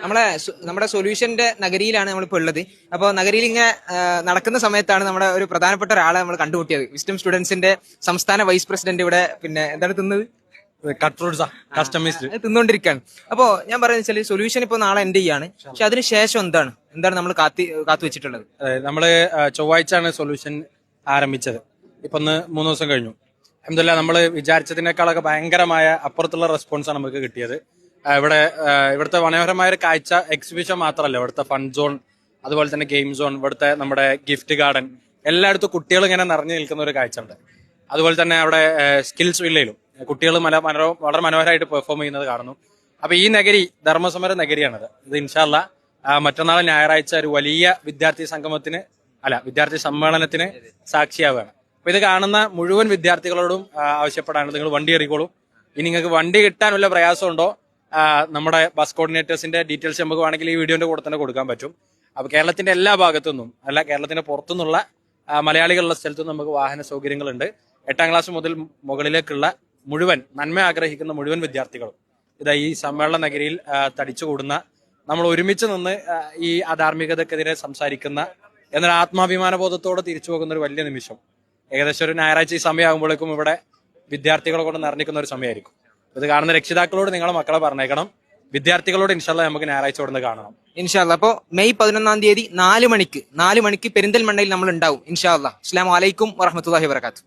നമ്മുടെ സൊല്യൂഷന്റെ നഗരിയിലാണ് നമ്മളിപ്പോൾ ഉള്ളത്. അപ്പോൾ നഗരിയിൽ ഇങ്ങനെ നടക്കുന്ന സമയത്താണ് നമ്മുടെ ഒരു പ്രധാനപ്പെട്ട ഒരാളെ നമ്മൾ കണ്ടുമുട്ടിയത്. വിസ്ഡം സ്റ്റുഡൻസിന്റെ സംസ്ഥാന വൈസ് പ്രസിഡന്റ് ഇവിടെ പിന്നെ എന്താണ് തിന്നത്, കട്ട് ഫ്രൂട്ട്സാ കസ്റ്റമൈസ്ഡ് തിന്നുകൊണ്ടിരിക്കുകയാണ്. അപ്പോ ഞാൻ പറയുന്നത് വെച്ചാൽ സൊല്യൂഷൻ ഇപ്പൊ നാളെ എൻഡ് ചെയ്യാണ്. പക്ഷെ അതിന് ശേഷം എന്താണ് നമ്മൾ കാത്തു വെച്ചിട്ടുള്ളത്? നമ്മള് ചൊവ്വാഴ്ചയാണ് സൊല്യൂഷൻ ആരംഭിച്ചത്. ഇപ്പൊ 3 ദിവസം കഴിഞ്ഞു. അൽഹംദുലില്ലാ, നമ്മള് വിചാരിച്ചതിനേക്കാളൊക്കെ ഭയങ്കരമായ അപ്പുറത്തുള്ള റെസ്പോൺസാണ് നമുക്ക് കിട്ടിയത്. ഇവിടുത്തെ മനോഹരമായ ഒരു കാഴ്ച എക്സിബിഷൻ മാത്രമല്ല, ഇവിടുത്തെ ഫൺ സോൺ, അതുപോലെ തന്നെ ഗെയിം സോൺ, ഇവിടുത്തെ നമ്മുടെ ഗിഫ്റ്റ് ഗാർഡൻ, എല്ലായിടത്തും കുട്ടികൾ ഇങ്ങനെ നിറഞ്ഞു നിൽക്കുന്ന ഒരു കാഴ്ച ഉണ്ട്. അതുപോലെ തന്നെ അവിടെ സ്കിൽസ് വില്ലയിലും കുട്ടികൾ വളരെ മനോഹരമായിട്ട് പെർഫോം ചെയ്യുന്നത് കാണുന്നു. അപ്പൊ ഈ നഗരി ധർമ്മസമര നഗരിയാണത്. ഇത് ഇൻഷാ അല്ലാ മറ്റന്നാൾ ഞായറാഴ്ച ഒരു വലിയ വിദ്യാർത്ഥി സമ്മേളനത്തിന് സാക്ഷിയാവുകയാണ്. അപ്പൊ ഇത് കാണുന്ന മുഴുവൻ വിദ്യാർത്ഥികളോടും ആവശ്യപ്പെടാണ്, നിങ്ങൾ വണ്ടി ഇറങ്ങിക്കോളൂ. ഇനി നിങ്ങൾക്ക് വണ്ടി കിട്ടാൻ വല്ല പ്രയാസമുണ്ടോ, നമ്മുടെ ബസ് കോർഡിനേറ്റേഴ്സിന്റെ ഡീറ്റെയിൽസ് നമുക്ക് വേണമെങ്കിൽ ഈ വീഡിയോന്റെ കൂടെ തന്നെ കൊടുക്കാൻ പറ്റും. അപ്പൊ കേരളത്തിന്റെ എല്ലാ ഭാഗത്തു നിന്നും കേരളത്തിന്റെ പുറത്തുനിന്നുള്ള മലയാളികളുള്ള സ്ഥലത്തും നമുക്ക് വാഹന സൗകര്യങ്ങളുണ്ട്. 8ാം ക്ലാസ് മുതൽ മുകളിലേക്കുള്ള മുഴുവൻ നന്മ ആഗ്രഹിക്കുന്ന മുഴുവൻ വിദ്യാർത്ഥികളും ഇതാ ഈ സമ്മേളന നഗരിയിൽ തടിച്ചുകൂടുന്ന, നമ്മൾ ഒരുമിച്ച് നിന്ന് ഈ അധാർമികതക്കെതിരെ സംസാരിക്കുന്ന, എന്നാൽ ആത്മാഭിമാന ബോധത്തോടെ തിരിച്ചു പോകുന്ന ഒരു വലിയ നിമിഷം. ഏകദേശം ഒരു ഞായറാഴ്ച ഈ സമയമാകുമ്പോഴേക്കും ഇവിടെ വിദ്യാർത്ഥികളെ കൊണ്ട് നിറഞ്ഞിക്കുന്ന ഒരു സമയമായിരിക്കും. ഇത് കാണുന്ന രക്ഷിതാക്കളോട് നിങ്ങളെ മക്കളെ പറഞ്ഞേക്കണം, വിദ്യാർത്ഥികളോട് ഇൻഷാല്ലാ നമുക്ക് ഞായറാഴ്ച ഇവിടെ കാണണം ഇൻഷാല്ലാ. അപ്പോൾ മെയ് 11-ാം തീയതി 4 മണിക്ക് പെരിന്തൽമണ്ണയിൽ നമ്മൾ ഉണ്ടാവും ഇൻഷാല്ലാ. അസ്സലാമു അലൈക്കും വറഹ്മത്തുള്ളാഹി വബറകാതുഹു.